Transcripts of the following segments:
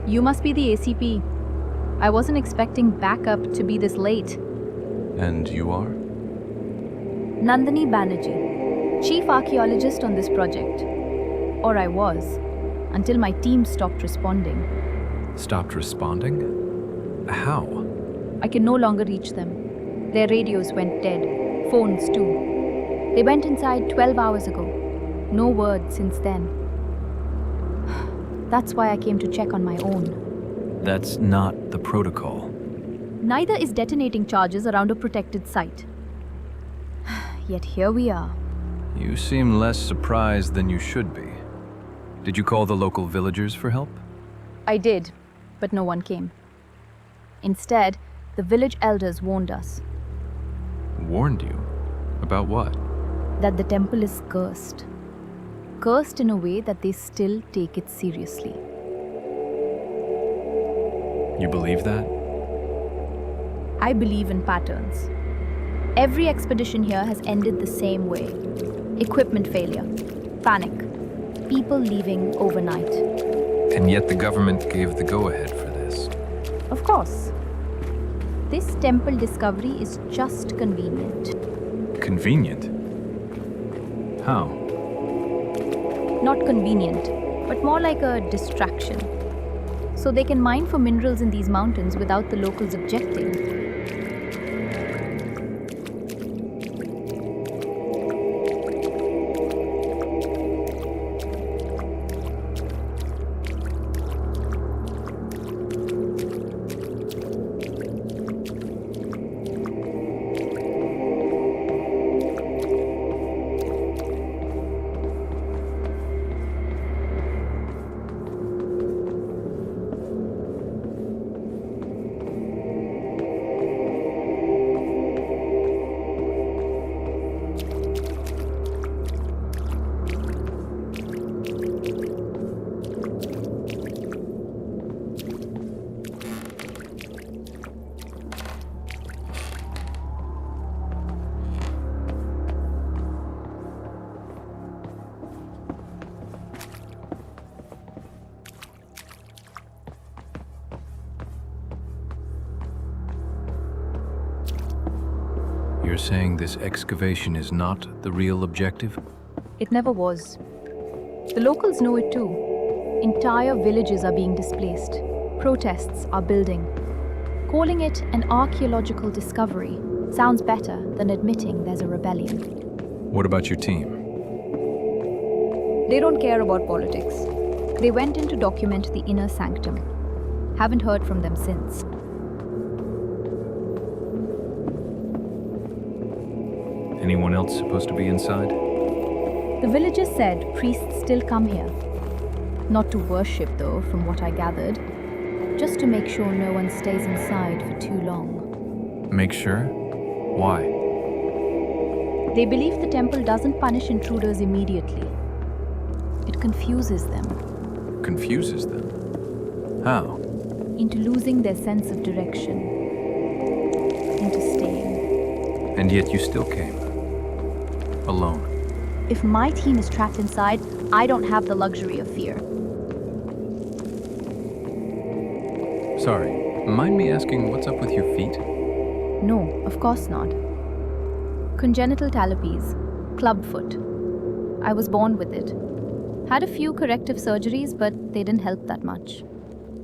You must be the ACP. I wasn't expecting backup to be this late. And you are? Nandini Banerjee, chief archaeologist on this project. Or I was, until my team stopped responding. Stopped responding? How? I can no longer reach them. Their radios went dead, phones too. They went inside 12 hours ago. No word since then. That's why I came to check on my own. That's not the protocol. Neither is detonating charges around a protected site. Yet here we are. You seem less surprised than you should be. Did you call the local villagers for help? I did, but no one came. Instead, the village elders warned us Warned you? About what? that the temple is cursed. Cursed in a way that they still take it seriously. You believe that? I believe in patterns. Every expedition here has ended the same way. Equipment failure, panic, people leaving overnight. And yet the government gave the go-ahead for this. Of course. This temple discovery is just convenient. Convenient? How? Not convenient, but more like a distraction. So they can mine for minerals in these mountains without the locals objecting. You're saying this excavation is not the real objective? It never was. The locals know it too. Entire villages are being displaced. Protests are building. Calling it an archaeological discovery sounds better than admitting there's a rebellion. What about your team? They don't care about politics. They went in to document the inner sanctum. Haven't heard from them since. Anyone else supposed to be inside? The villagers said priests still come here. Not to worship though, from what I gathered. Just to make sure no one stays inside for too long. Make sure? Why? They believe the temple doesn't punish intruders immediately. It confuses them Confuses them? How? into losing their sense of direction, into staying. And yet you still came. Alone. If my team is trapped inside, I don't have the luxury of fear. Sorry, mind me asking what's up with your feet? No, of course not. Congenital talipes, clubfoot. I was born with it. Had a few corrective surgeries, but they didn't help that much.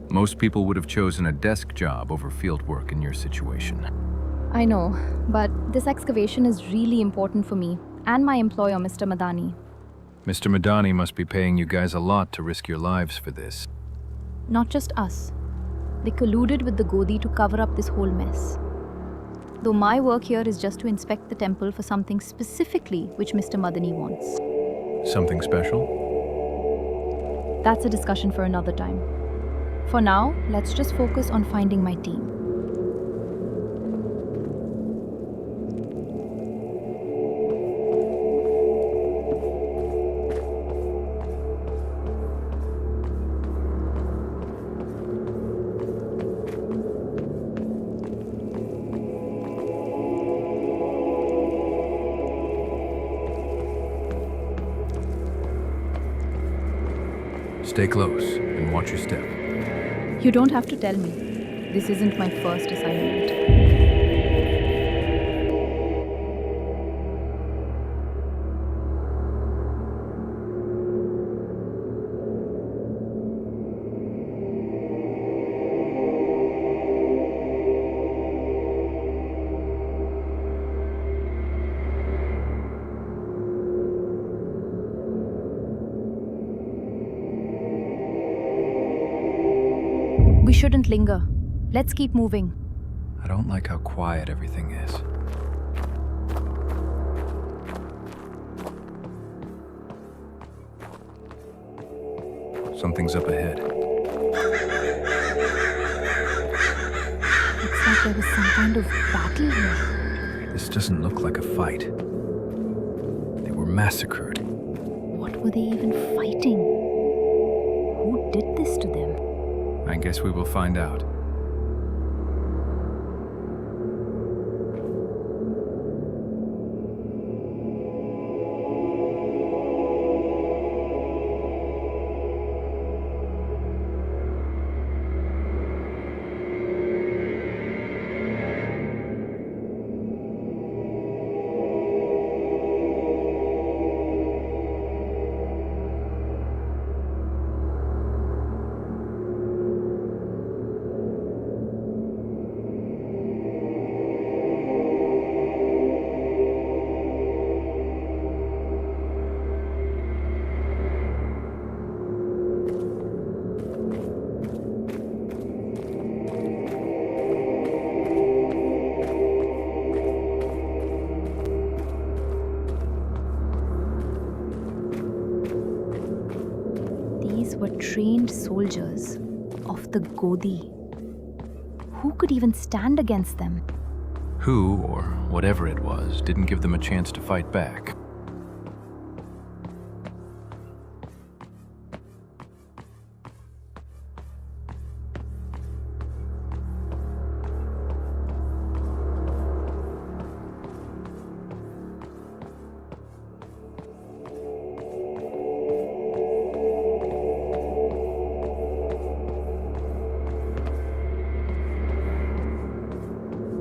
Most people would have chosen a desk job over field work in your situation. I know, but this excavation is really important for me and my employer, Mr. Madani. Mr. Madani must be paying you guys a lot to risk your lives for this. Not just us. They colluded with the Godi to cover up this whole mess. Though my work here is just to inspect the temple for something specifically which Mr. Madani wants. Something special? That's a discussion for another time. For now, let's just focus on finding my team. Stay close and watch your step. You don't have to tell me. This isn't my first assignment. We shouldn't linger. Let's keep moving. I don't like how quiet everything is. Something's up ahead. Looks like there was some kind of battle here. This doesn't look like a fight. They were massacred. What were they even fighting? Who did this to them? I guess we will find out. Were trained soldiers of the Godi. Who could even stand against them? Who, or whatever it was, didn't give them a chance to fight back.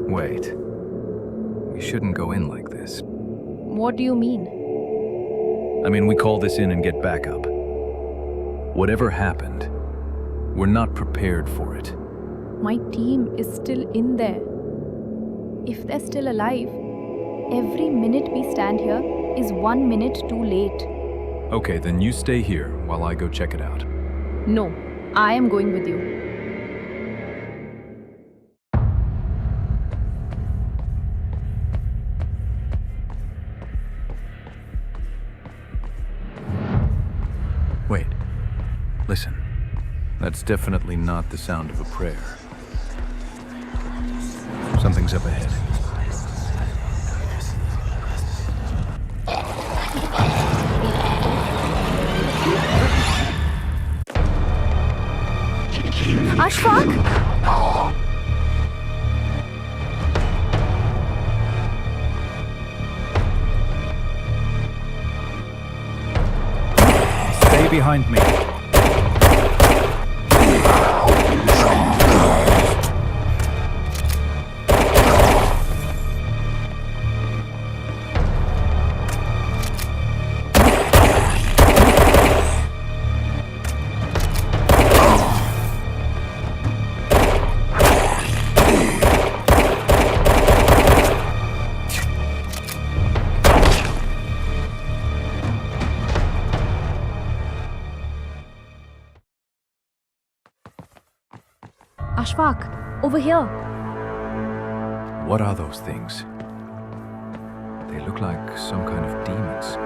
Wait. We shouldn't go in like this. What do you mean? I mean, we call this in and get backup. Whatever happened, we're not prepared for it. My team is still in there. If they're still alive, every minute we stand here is 1 minute too late. Okay, then you stay here while I go check it out. No, I am going with you. Wait. Listen. That's definitely not the sound of a prayer. Something's up ahead. Ashfaq! Stay behind me. Ashfaq, over here. What are those things? They look like some kind of demons.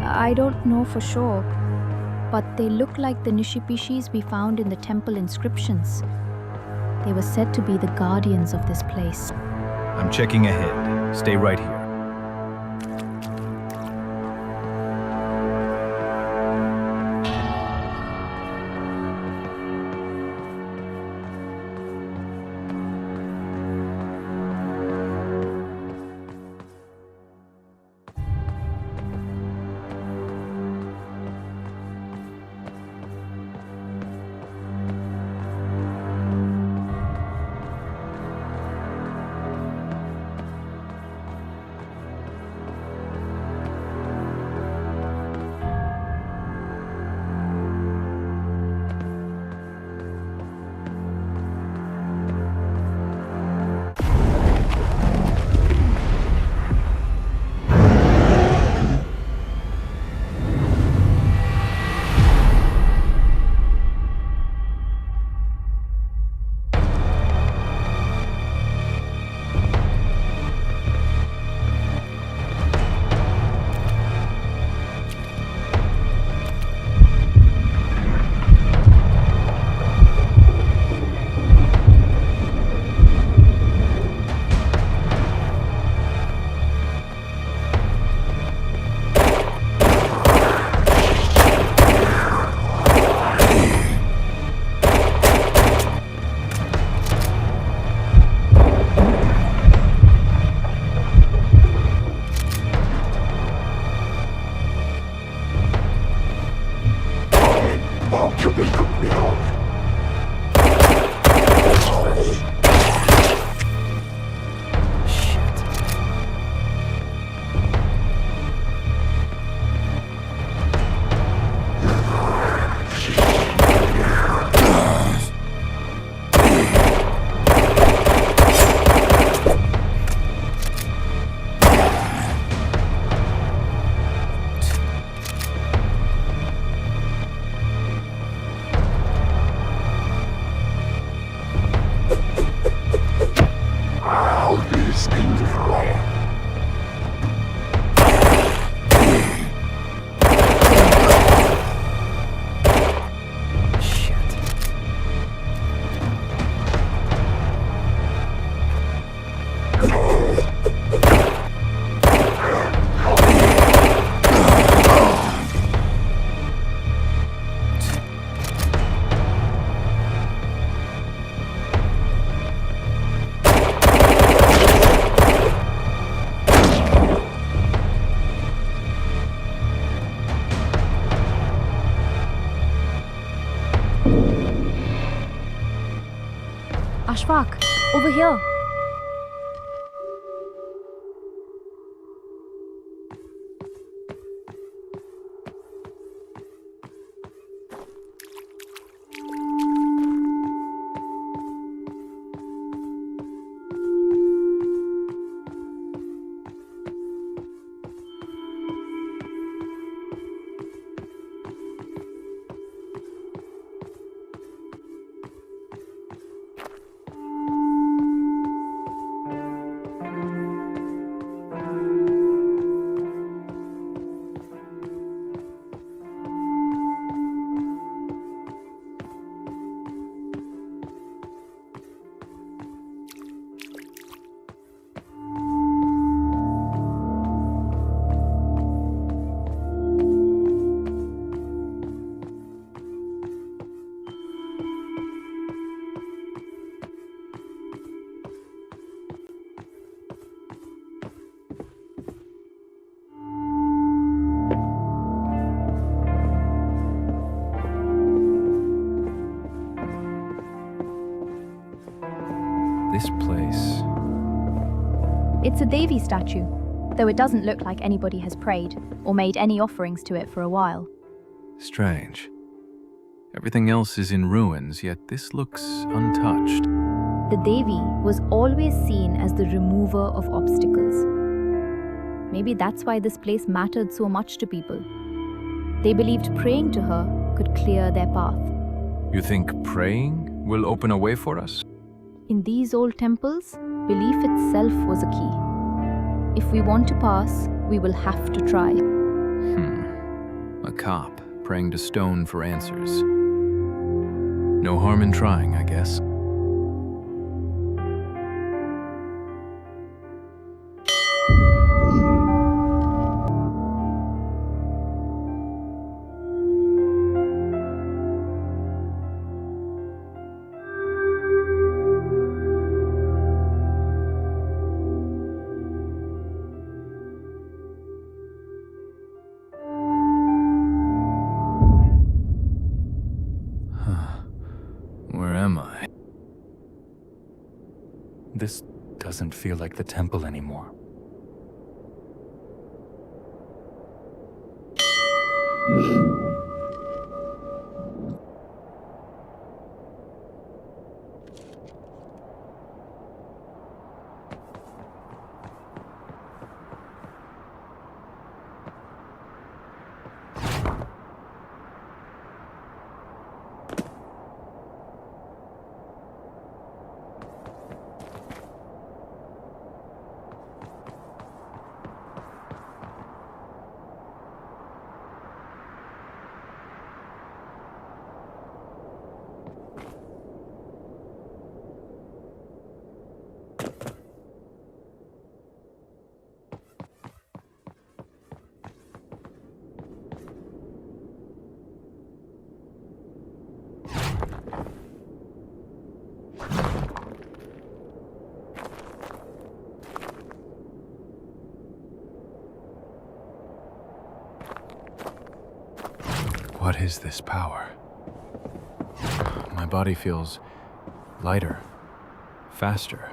I don't know for sure, but they look like the Nishipishis we found in the temple inscriptions. They were said to be the guardians of this place. I'm checking ahead. Stay right here. Ashfaq, over here. This place. It's a Devi statue, though it doesn't look like anybody has prayed or made any offerings to it for a while. Strange. Everything else is in ruins, yet this looks untouched. The Devi was always seen as the remover of obstacles. Maybe that's why this place mattered so much to people. They believed praying to her could clear their path. You think praying will open a way for us? In these old temples, belief itself was a key. If we want to pass, we will have to try. A cop praying to stone for answers. No harm in trying, I guess. Where am I? This doesn't feel like the temple anymore. What is this power? My body feels lighter, faster.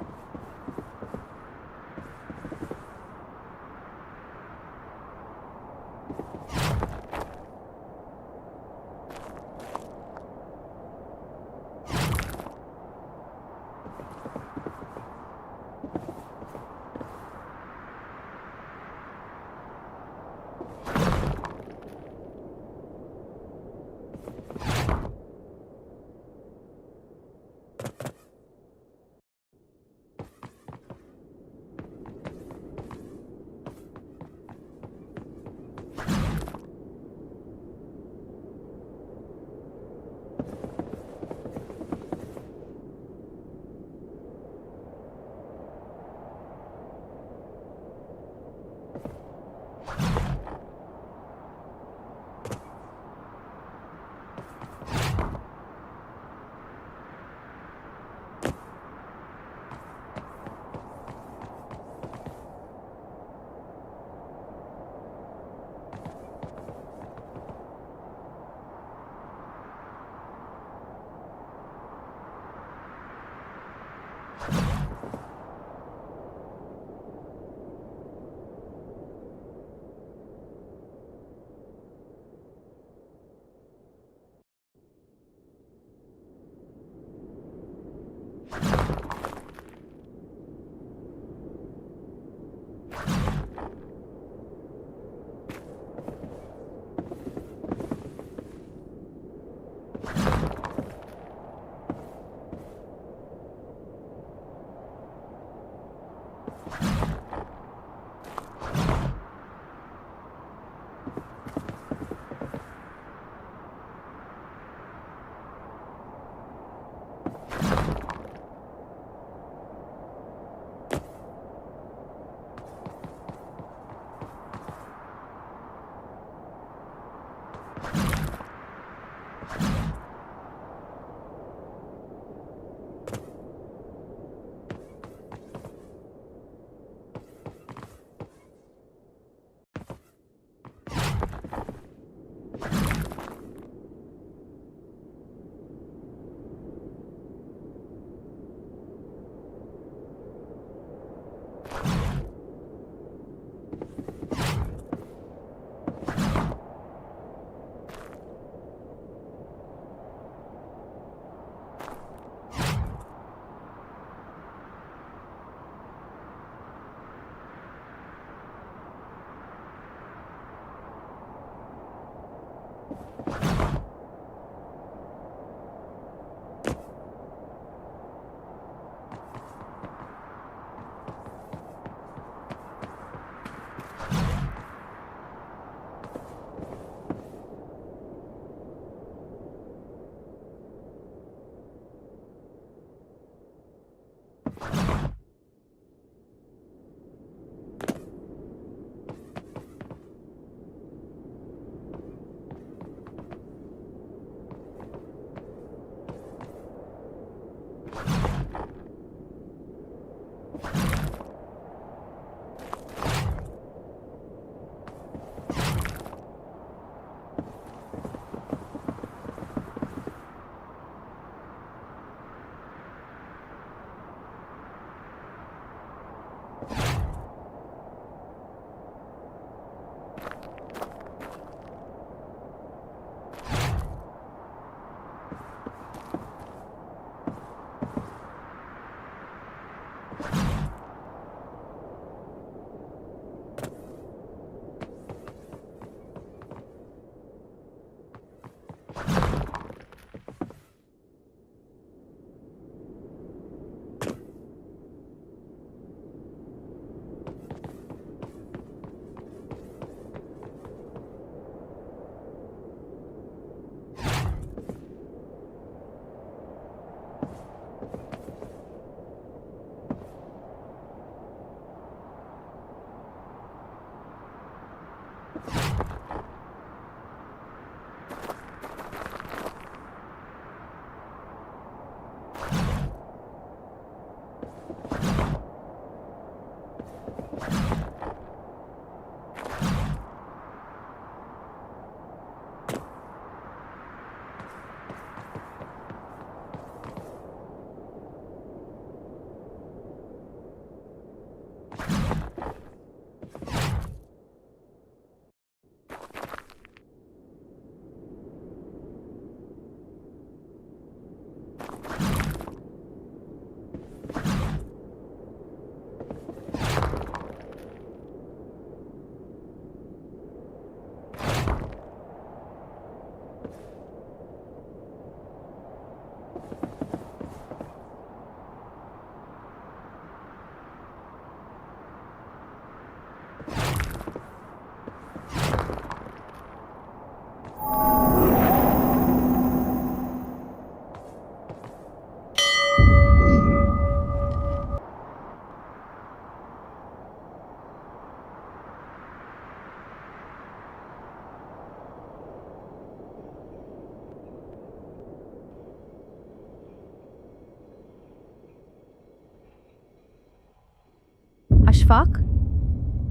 Ashfaq?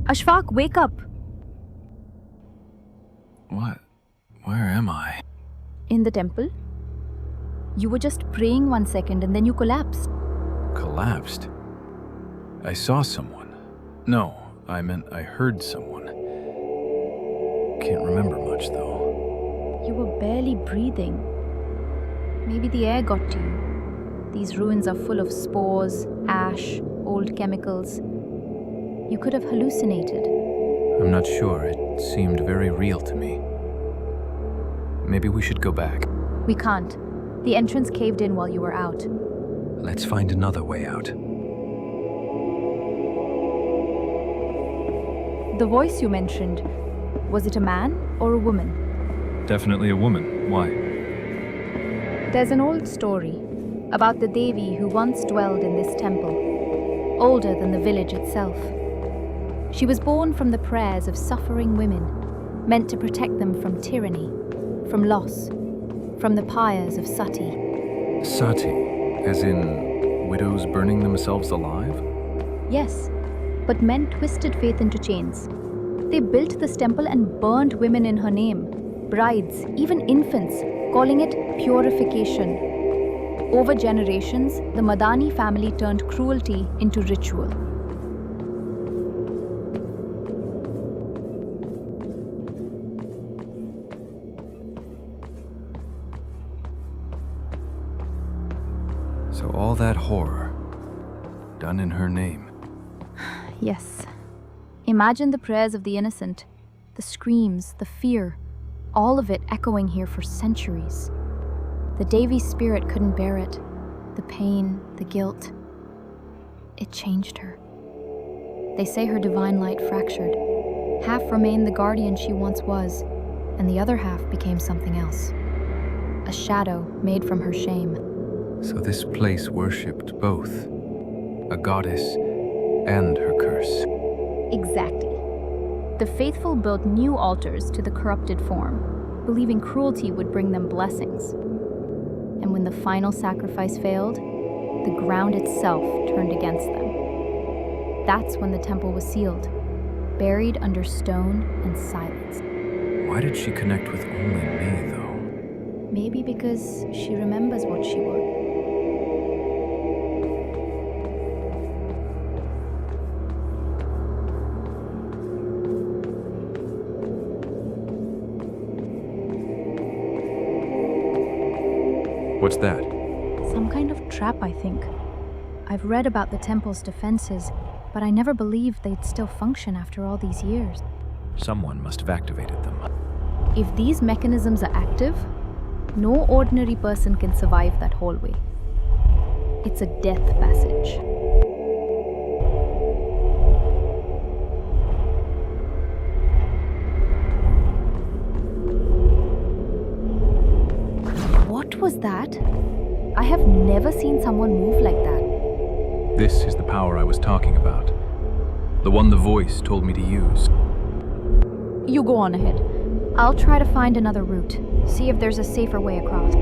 Ashfaq, wake up! What? Where am I? In the temple? You were just praying 1 second and then you collapsed. collapsed. I saw someone. No, I meant I heard someone. Can't remember much, though. You were barely breathing. Maybe the air got to you. These ruins are full of spores, ash, old chemicals. You could have hallucinated. I'm not sure. It seemed very real to me. Maybe we should go back. We can't. The entrance caved in while you were out. Let's find another way out. The voice you mentioned, was it a man or a woman? Definitely a woman. Why? There's an old story about the Devi who once dwelled in this temple, older than the village itself. She was born from the prayers of suffering women, meant to protect them from tyranny, from loss, from the pyres of Sati. Sati, as in widows burning themselves alive? Yes, but men twisted faith into chains. They built this temple and burned women in her name, brides, even infants, calling it purification. Over generations, the Madani family turned cruelty into ritual. So all that horror, done in her name. Yes. Imagine the prayers of the innocent, the screams, the fear, all of it echoing here for centuries. The Devi spirit couldn't bear it. The pain, the guilt. It changed her. They say her divine light fractured. Half remained the guardian she once was, and the other half became something else. A shadow made from her shame. So this place worshipped both, a goddess and her curse. Exactly. The faithful built new altars to the corrupted form, believing cruelty would bring them blessings. And when the final sacrifice failed, the ground itself turned against them. That's when the temple was sealed, buried under stone and silence. Why did she connect with only me, though? Maybe because she remembers what she was. What's that? Some kind of trap, I think. I've read about the temple's defenses, but I never believed they'd still function after all these years. Someone must have activated them. If these mechanisms are active, no ordinary person can survive that hallway. It's a death passage. What was that? I have never seen someone move like that. This is the power I was talking about. The one the voice told me to use. You go on ahead. I'll try to find another route, see if there's a safer way across.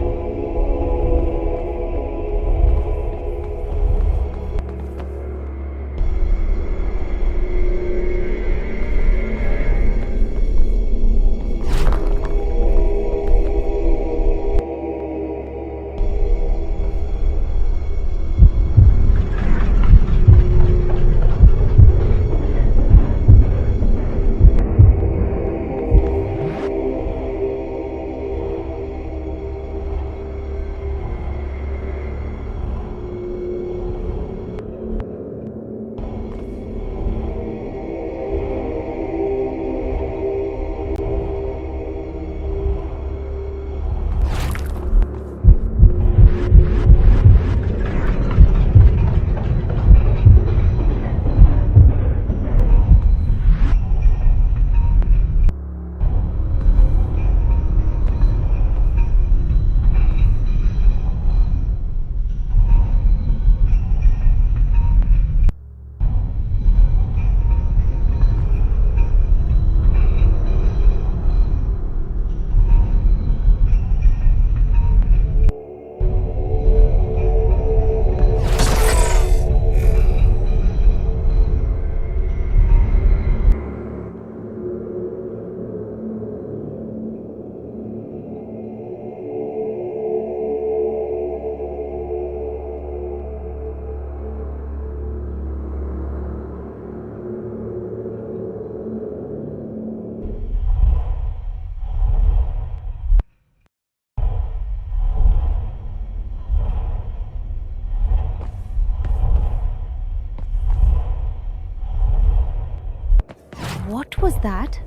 What was that?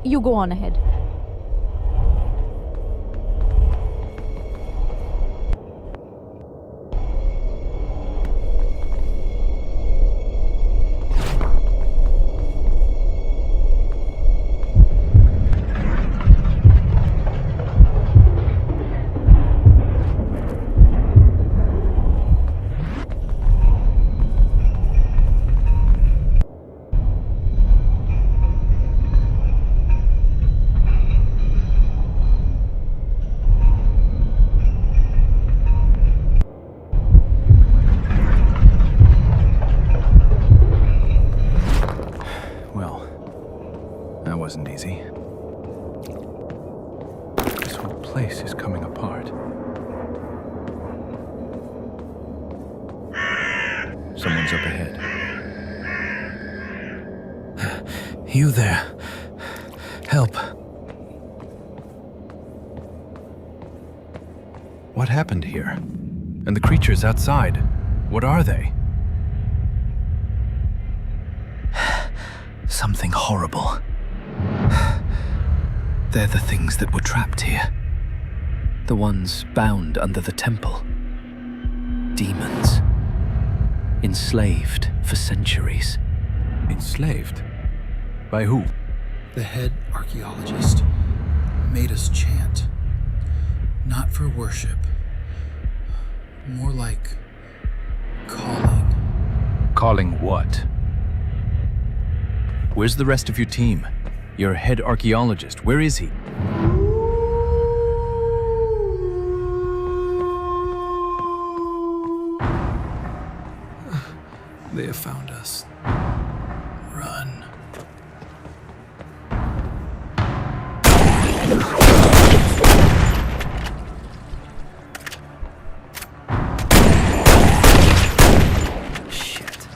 You go on ahead. That wasn't easy. This whole place is coming apart. Someone's up ahead. You there. Help. What happened here? And the creatures outside, what are they? Something horrible. They're the things that were trapped here. The ones bound under the temple. Demons. Enslaved for centuries. Enslaved? By who? The head archaeologist made us chant. Not for worship. More like calling. Calling what? Where's the rest of your team? Your head archaeologist, where is he? They have found us. Run. Shit.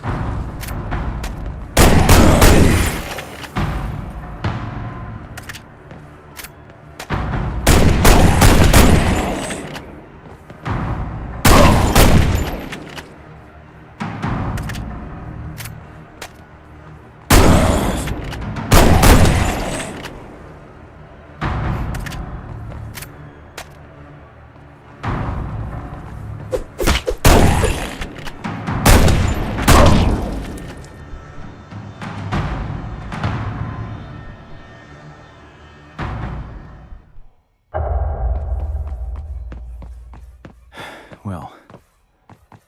Well,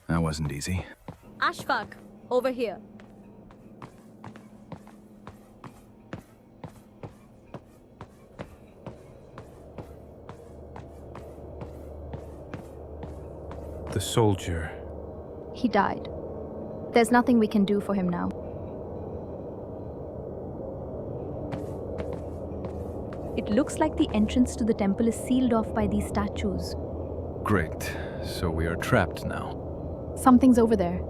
that wasn't easy. Ashfaq, over here. The soldier. He died. There's nothing we can do for him now. It looks like the entrance to the temple is sealed off by these statues. Great. So we are trapped now. Something's over there.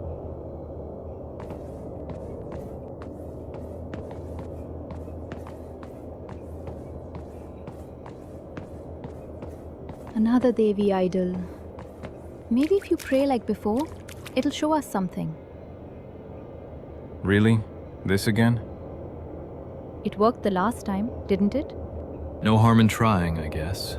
Another Devi idol. Maybe if you pray like before, it'll show us something. Really? This again? It worked the last time, didn't it? No harm in trying, I guess.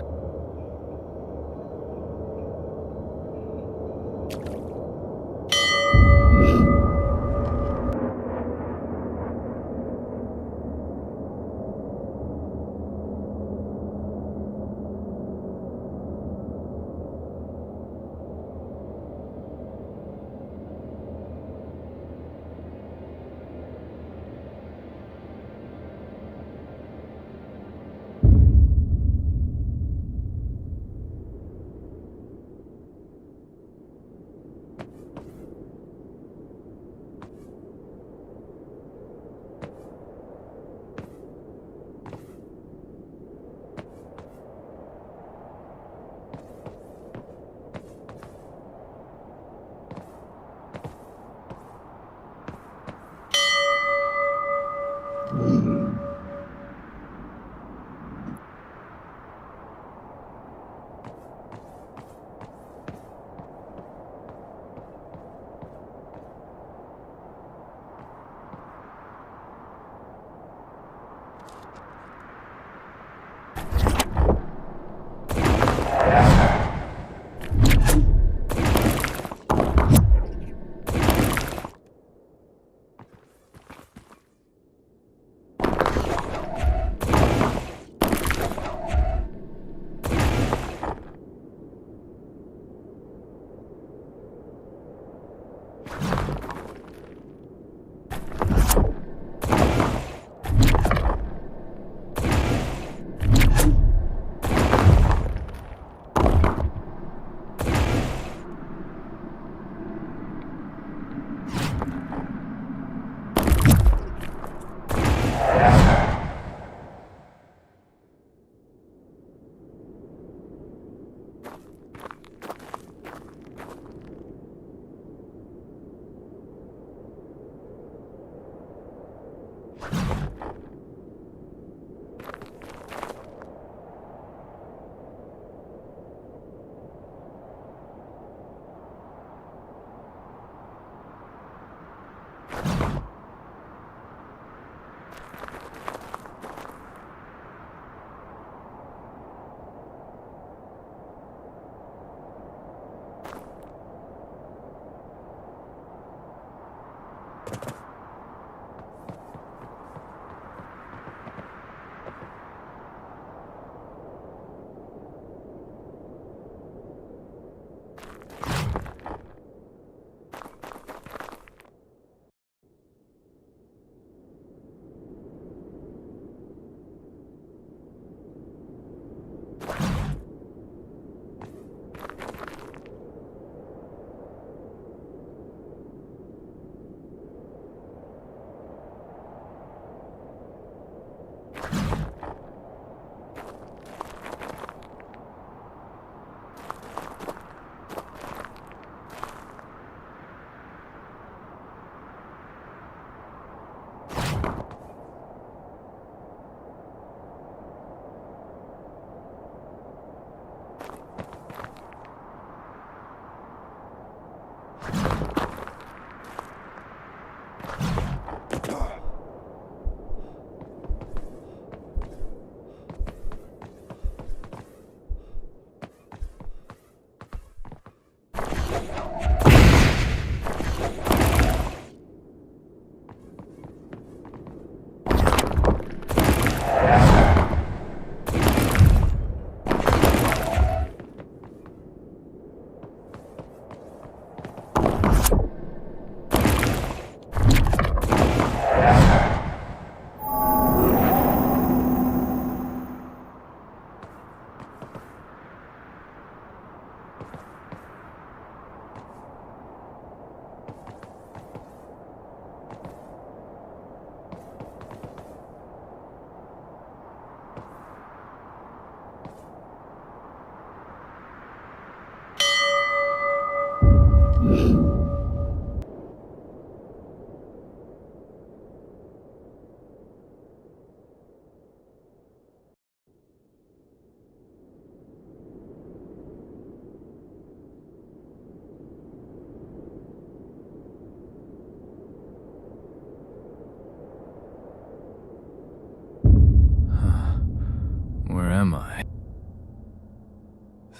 Where am I?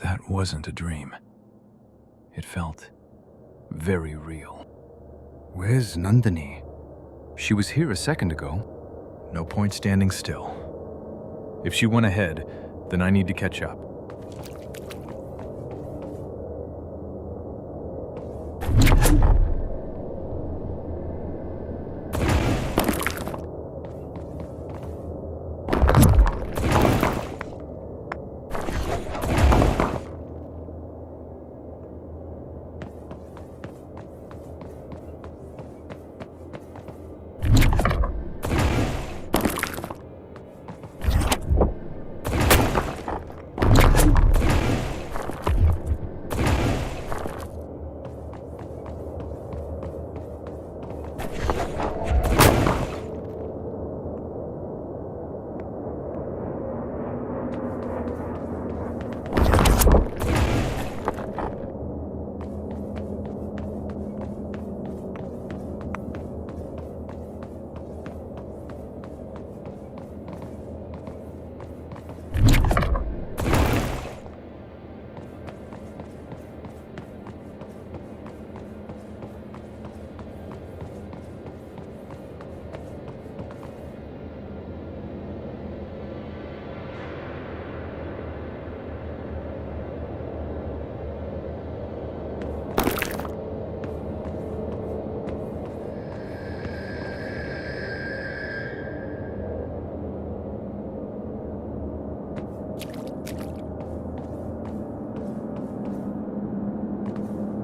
That wasn't a dream. It felt very real. Where's Nandini? She was here a second ago. No point standing still. If she went ahead, then I need to catch up.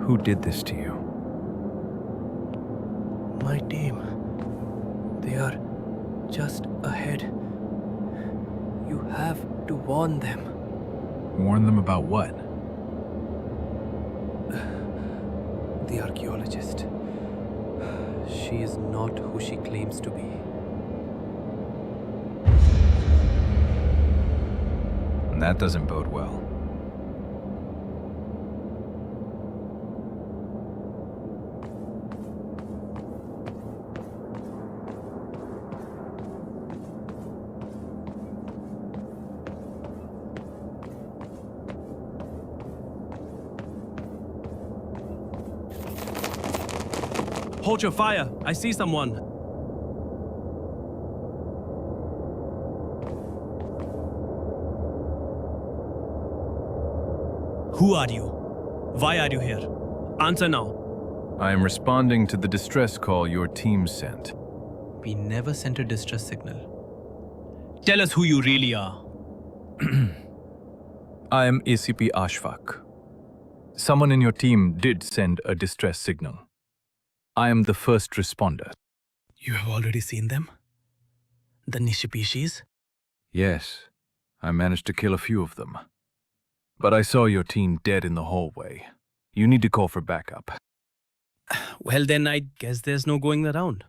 Who did this to you? My team. They are just ahead. You have to warn them. Warn them about what? The archaeologist. She is not who she claims to be. And that doesn't bode well. Hold your fire. I see someone. Who are you? Why are you here? Answer now. I am responding to the distress call your team sent. We never sent a distress signal. Tell us who you really are. I am ACP Ashfaq. Someone in your team did send a distress signal. I am the first responder. You have already seen them? The Nishipishis? Yes, I managed to kill a few of them. But I saw your team dead in the hallway. You need to call for backup. Well, then I guess there's no going around.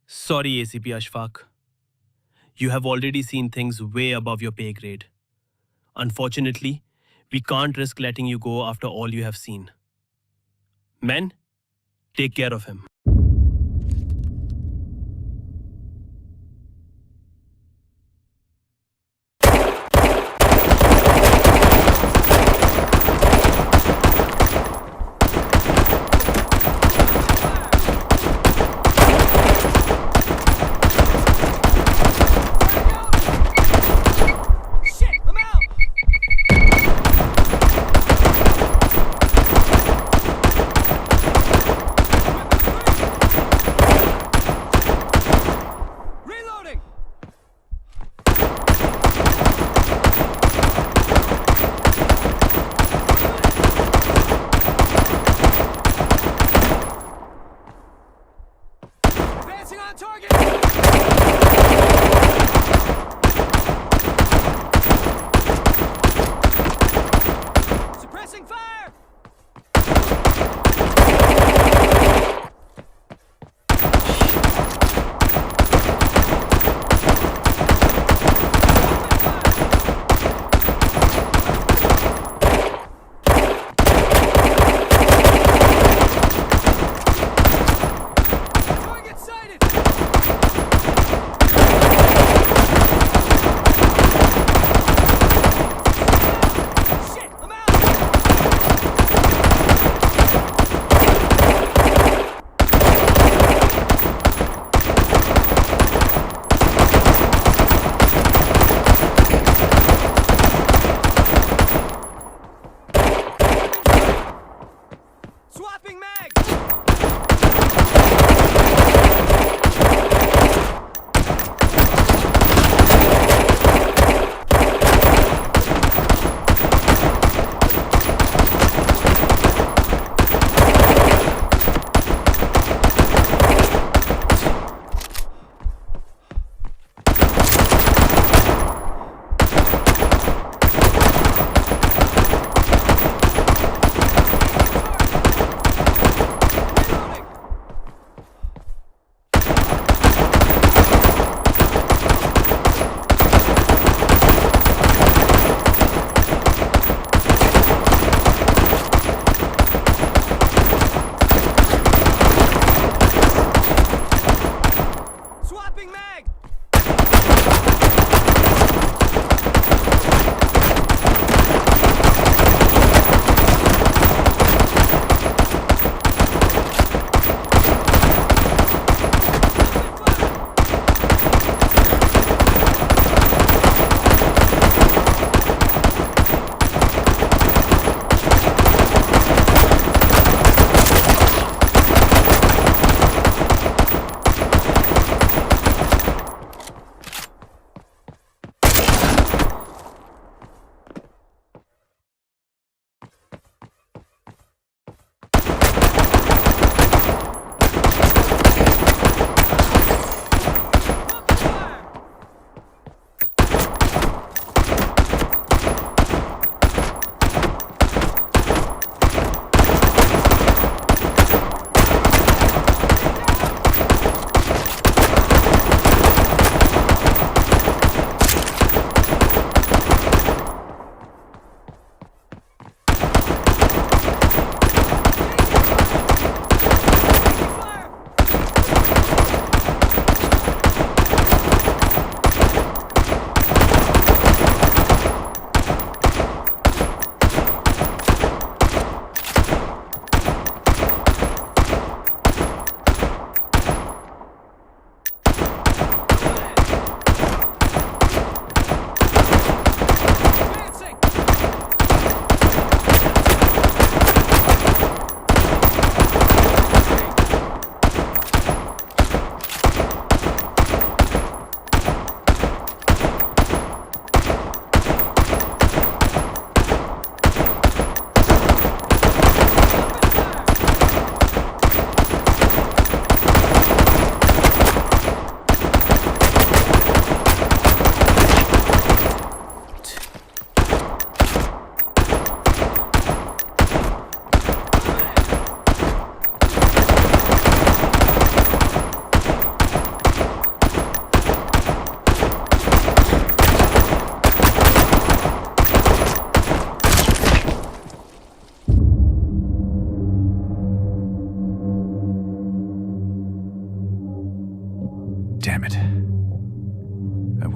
Sorry, ACP Ashfaq. You have already seen things way above your pay grade. Unfortunately, we can't risk letting you go after all you have seen. Men, take care of him.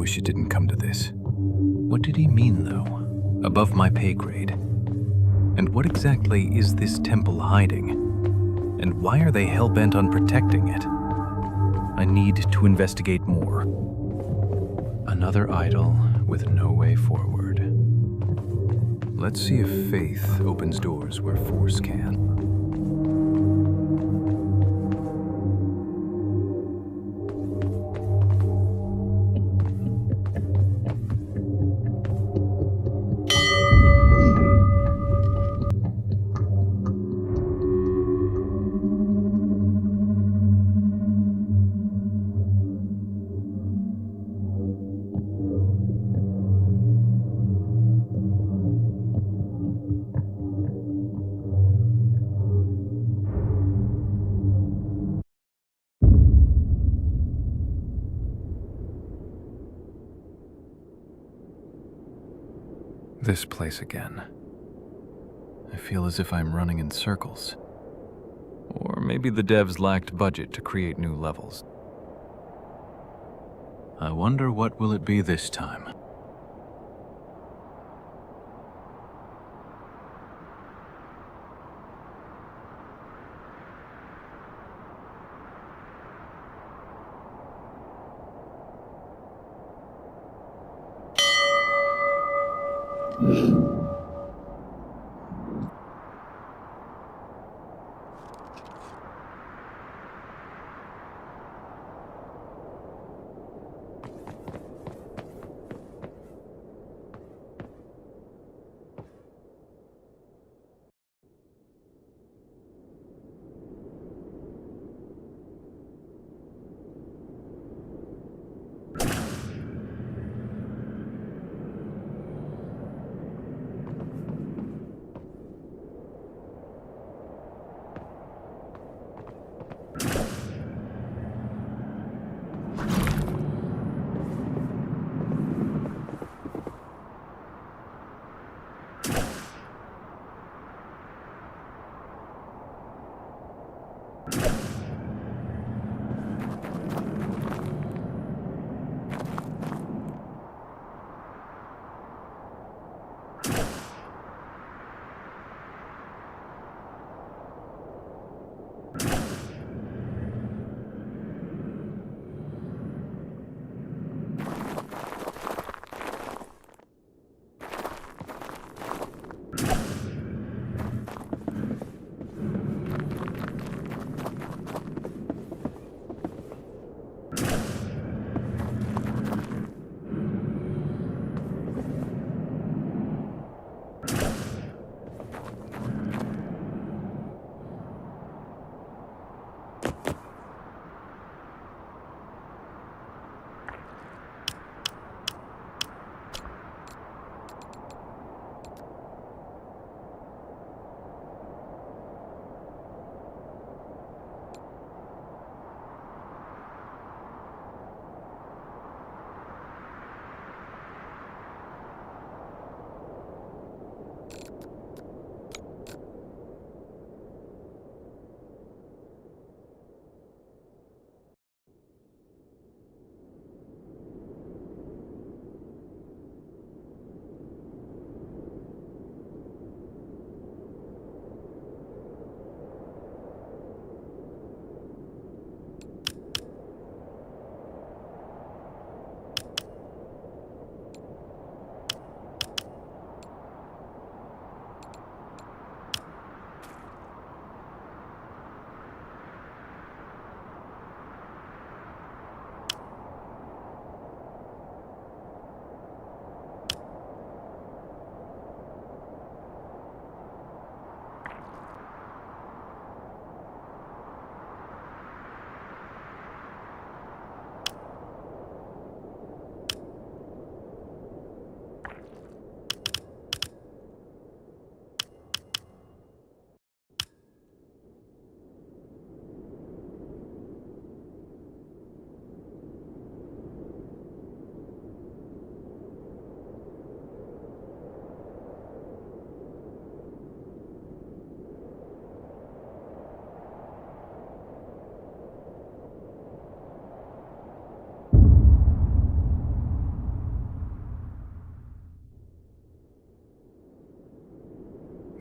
wish it didn't come to this. What did he mean, though? Above my pay grade. And what exactly is this temple hiding? And why are they hell-bent on protecting it? I need to investigate more. Another idol with no way forward. Let's see if faith opens doors where force can. This place again. I feel as if I'm running in circles. Or maybe the devs lacked budget to create new levels. I wonder what will it be this time.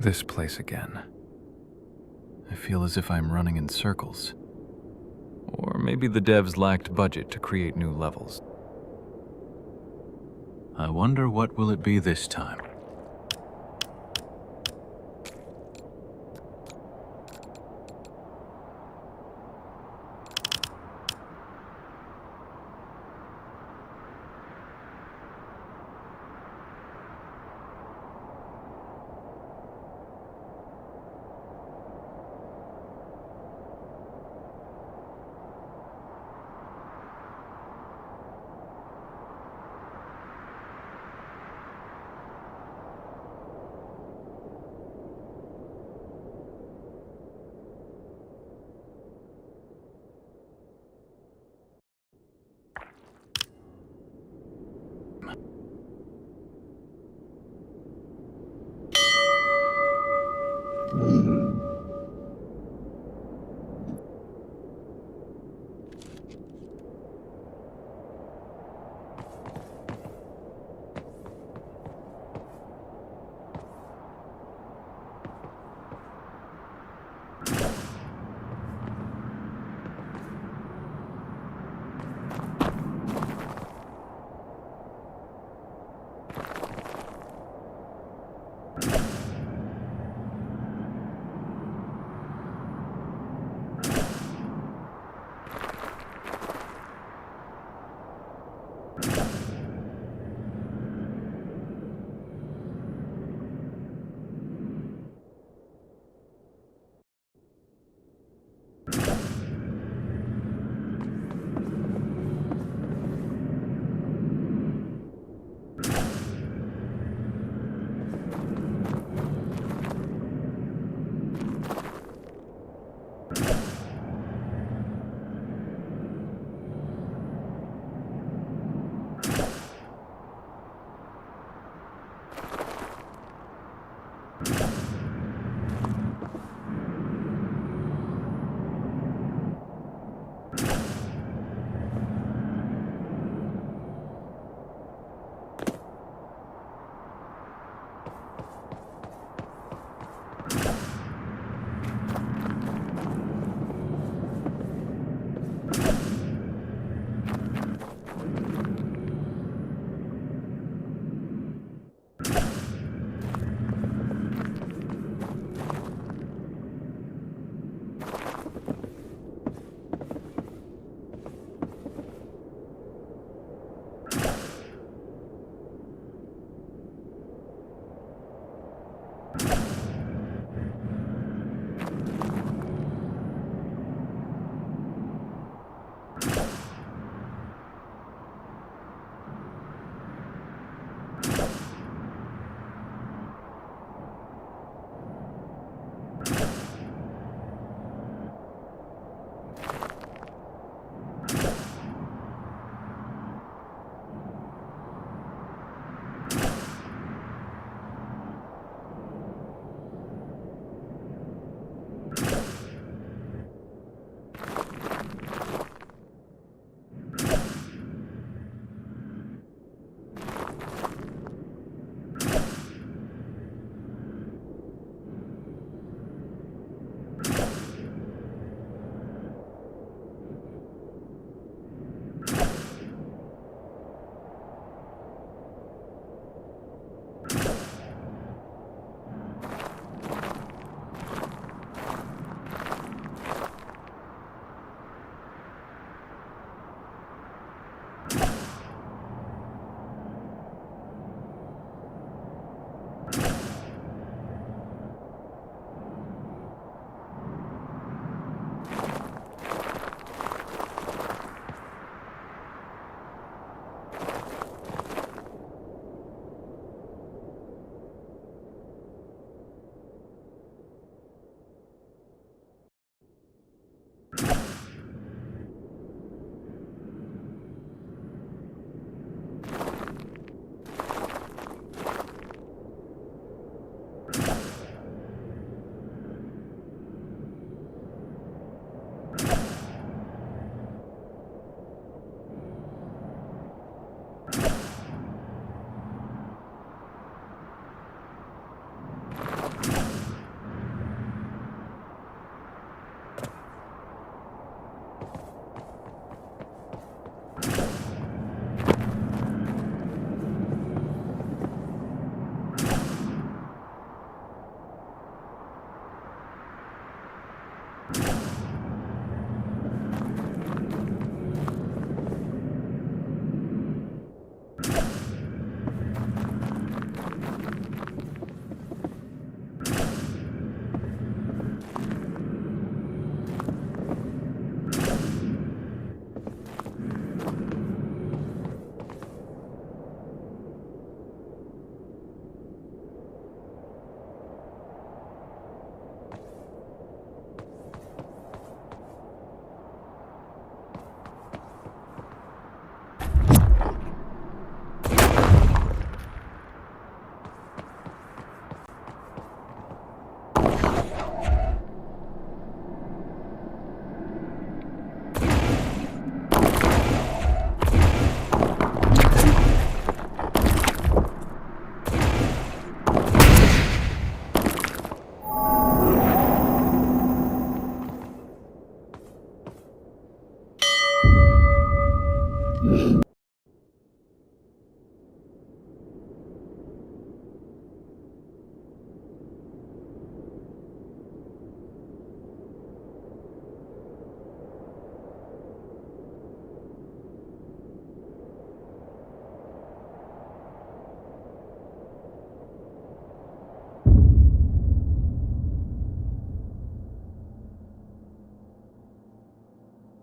this place again. I feel as if I'm running in circles. Or maybe the devs lacked budget to create new levels. I wonder what will it be this time.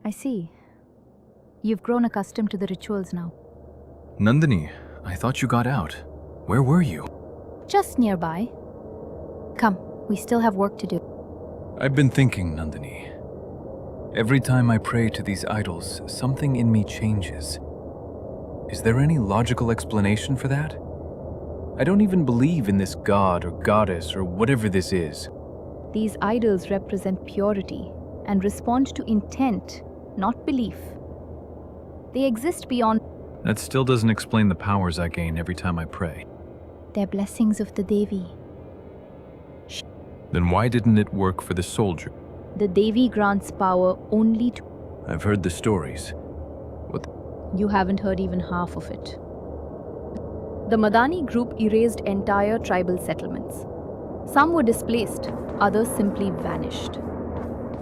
I see. You've grown accustomed to the rituals now. Nandini, I thought you got out. Where were you? Just nearby. Come, we still have work to do. I've been thinking, Nandini. Every time I pray to these idols, something in me changes. Is there any logical explanation for that? I don't even believe in this god or goddess or whatever this is. These idols represent purity and respond to intent, not belief. They exist beyond. That still doesn't explain the powers I gain every time I pray. They're blessings of the Devi. Then why didn't it work for the soldier? The Devi grants power only to. I've heard the stories. You haven't heard even half of it. The Madani group erased entire tribal settlements. Some were displaced, others simply vanished.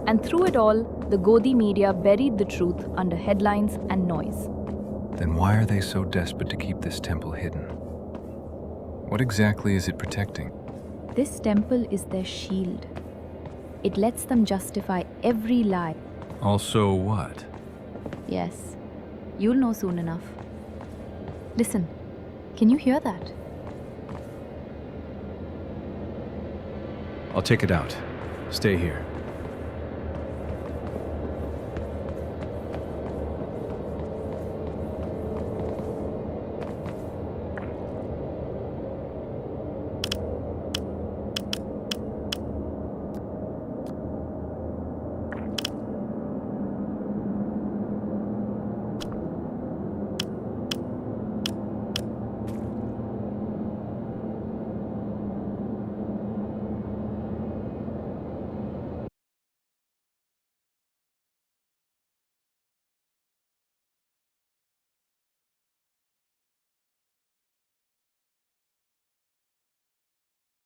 And through it all, the Godi media buried the truth under headlines and noise. Then why are they so desperate to keep this temple hidden? What exactly is it protecting? This temple is their shield. It lets them justify every lie. Also what? Yes, you'll know soon enough. Listen, can you hear that? I'll check it out. Stay here.